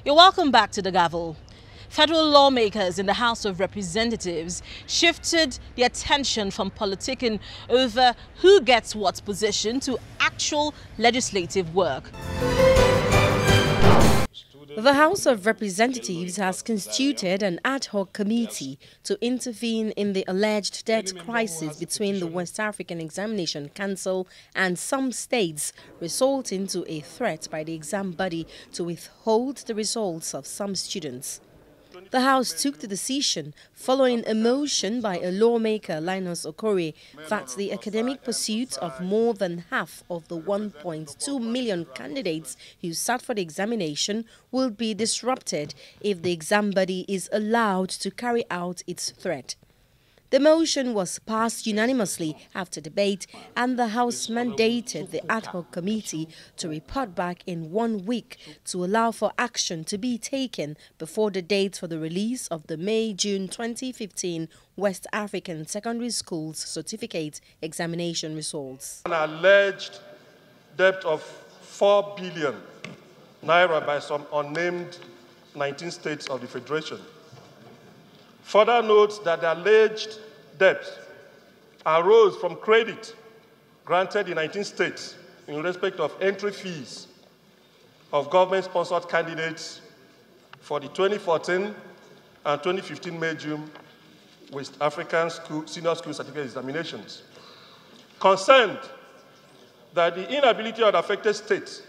You're welcome back to the Gavel. Federal lawmakers in the House of Representatives shifted the attention from politicking over who gets what position to actual legislative work. The House of Representatives has constituted an ad hoc committee to intervene in the alleged debt crisis between the West African Examination Council and some states, resulting to a threat by the exam body to withhold the results of some students. The House took the decision following a motion by a lawmaker, Linus Okorie, that the academic pursuit of more than half of the 1.2 million candidates who sat for the examination will be disrupted if the exam body is allowed to carry out its threat. The motion was passed unanimously after debate, and the House mandated the ad hoc committee to report back in 1 week to allow for action to be taken before the date for the release of the May-June 2015 West African Secondary Schools Certificate Examination results. An alleged debt of 4 billion naira by some unnamed 19 states of the Federation. Further notes that the alleged debt arose from credit granted in 19 states in respect of entry fees of government-sponsored candidates for the 2014 and 2015 May-June West African Senior School Certificate Examinations. Concerned that the inability of the affected states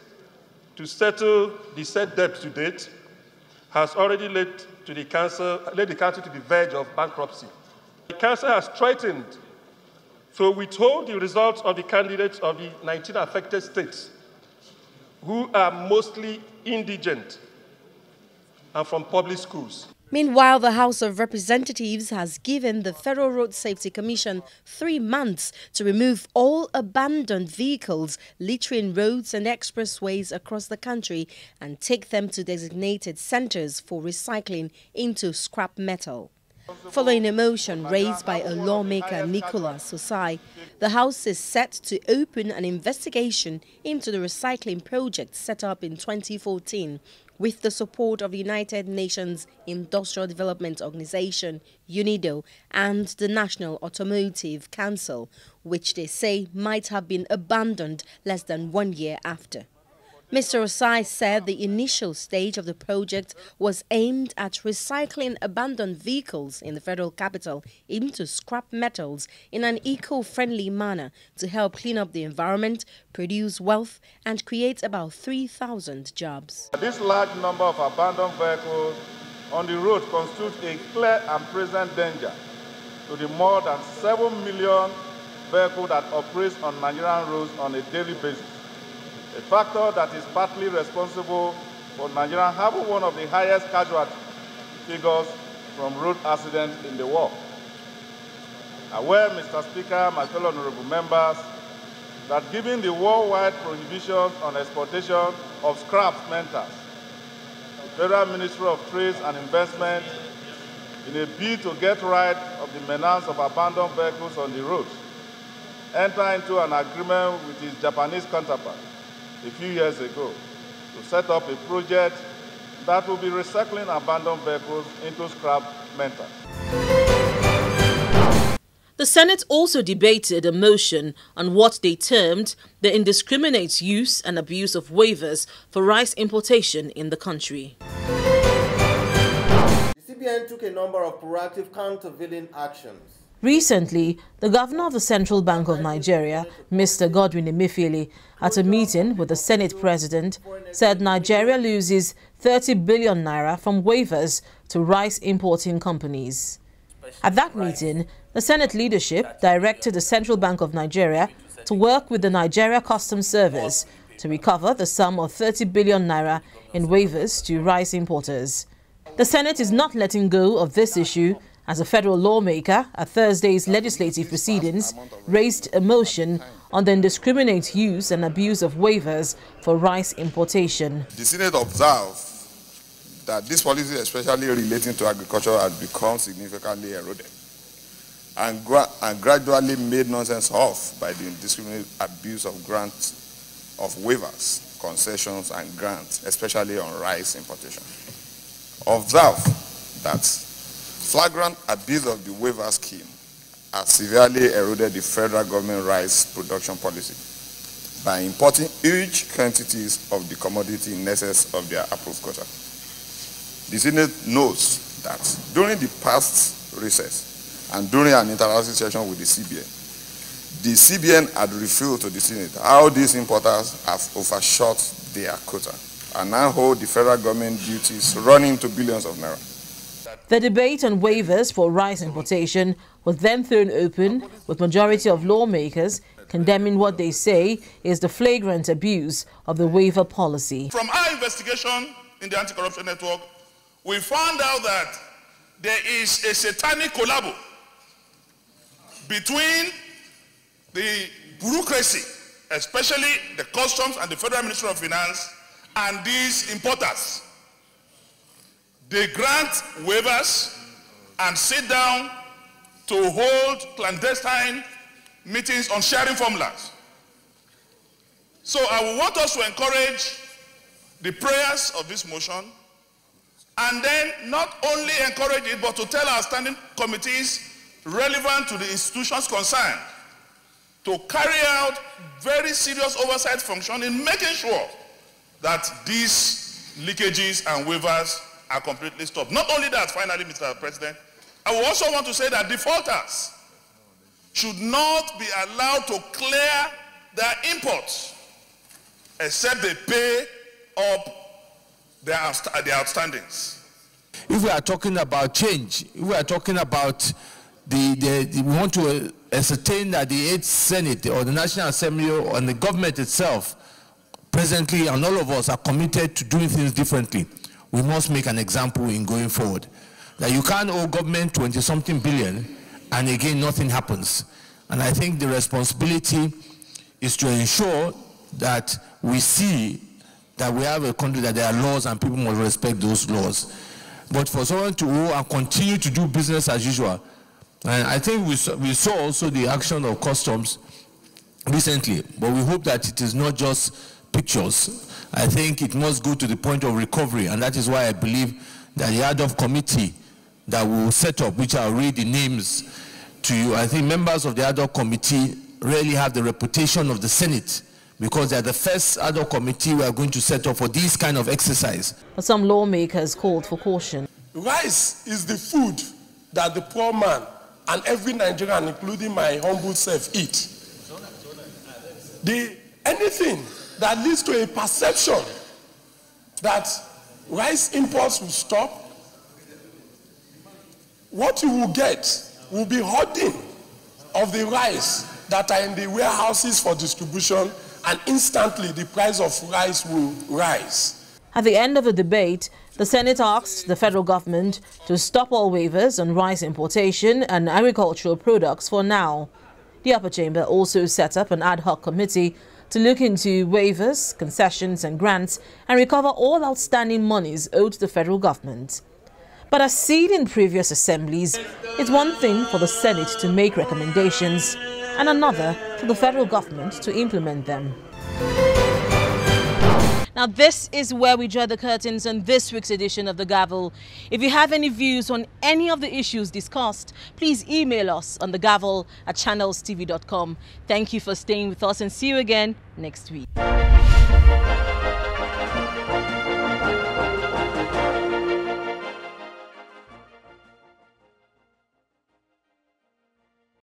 to settle the said debt to date has already led the council to the verge of bankruptcy. The council has threatened to withhold the results of the candidates of the 19 affected states, who are mostly indigent and from public schools. Meanwhile, the House of Representatives has given the Federal Road Safety Commission 3 months to remove all abandoned vehicles littering roads and expressways across the country and take them to designated centers for recycling into scrap metal. Following a motion raised by a lawmaker, Nicholas Osai, the House is set to open an investigation into the recycling project set up in 2014 with the support of the United Nations Industrial Development Organization, UNIDO, and the National Automotive Council, which they say might have been abandoned less than 1 year after. Mr. Osai said the initial stage of the project was aimed at recycling abandoned vehicles in the federal capital into scrap metals in an eco-friendly manner to help clean up the environment, produce wealth, and create about 3,000 jobs. This large number of abandoned vehicles on the road constitutes a clear and present danger to the more than 7 million vehicles that operate on Nigerian roads on a daily basis. A factor that is partly responsible for Nigeria having one of the highest casualty figures from road accidents in the world. Aware, Mr. Speaker, my fellow honorable members, that given the worldwide prohibitions on exportation of scrap metals, the Federal Ministry of Trade and Investment, in a bid to get rid of the menace of abandoned vehicles on the roads, entered into an agreement with its Japanese counterpart a few years ago to set up a project that will be recycling abandoned vehicles into scrap metal. The Senate also debated a motion on what they termed the indiscriminate use and abuse of waivers for rice importation in the country. The CBN took a number of proactive countervailing actions. Recently, the governor of the Central Bank of Nigeria, Mr. Godwin Emefiele, at a meeting with the Senate President, said Nigeria loses 30 billion naira from waivers to rice importing companies. At that meeting, the Senate leadership directed the Central Bank of Nigeria to work with the Nigeria Customs Service to recover the sum of 30 billion naira in waivers to rice importers. The Senate is not letting go of this issue as a federal lawmaker at Thursday's legislative proceedings raised a motion on the indiscriminate use and abuse of waivers for rice importation. The Senate observed that this policy, especially relating to agriculture, has become significantly eroded and gradually made nonsense of by the indiscriminate abuse of grants of waivers concessions, and grants, especially on rice importation. Observe that flagrant abuse of the waiver scheme has severely eroded the federal government rice production policy by importing huge quantities of the commodity in excess of their approved quota. The Senate knows that during the past recess and during an interactive session with the CBN had revealed to the Senate how these importers have overshot their quota and now hold the federal government duties running to billions of naira. The debate on waivers for rice importation was then thrown open, with majority of lawmakers condemning what they say is the flagrant abuse of the waiver policy. From our investigation in the Anti-Corruption Network, we found out that there is a satanic collabo between the bureaucracy, especially the customs and the Federal Ministry of Finance, and these importers. They grant waivers and sit down to hold clandestine meetings on sharing formulas. So I want us to encourage the prayers of this motion, and then not only encourage it, but to tell our standing committees relevant to the institutions concerned to carry out very serious oversight function in making sure that these leakages and waivers are completely stopped. Not only that, finally, Mr. President, I will also want to say that defaulters should not be allowed to clear their imports except they pay up their outstandings. If we are talking about change, if we are talking about we want to ascertain that the 8th Senate or the National Assembly or the government itself presently, and all of us, are committed to doing things differently, we must make an example in going forward. That you can't owe government 20-something billion and again nothing happens. And I think the responsibility is to ensure that we see that we have a country that there are laws and people must respect those laws. But for someone to owe and continue to do business as usual, and I think we saw also the action of customs recently, but we hope that it is not just pictures. I think it must go to the point of recovery, and that is why I believe that the ad hoc committee that we will set up, which I'll read the names to you, I think members of the ad hoc committee really have the reputation of the Senate, because they're the first ad hoc committee we are going to set up for this kind of exercise. But some lawmakers called for caution. Rice is the food that the poor man and every Nigerian, including my humble self, eat. Anything that leads to a perception that rice imports will stop, what you will get will be hoarding of the rice that are in the warehouses for distribution, and instantly the price of rice will rise. At the end of the debate, the Senate asked the federal government to stop all waivers on rice importation and agricultural products for now. The upper chamber also set up an ad hoc committee to look into waivers, concessions and grants and recover all outstanding monies owed to the federal government. But as seen in previous assemblies, it's one thing for the Senate to make recommendations and another for the federal government to implement them. Now, this is where we draw the curtains on this week's edition of the Gavel. If you have any views on any of the issues discussed, please email us on thegavel@channelstv.com. Thank you for staying with us and see you again next week.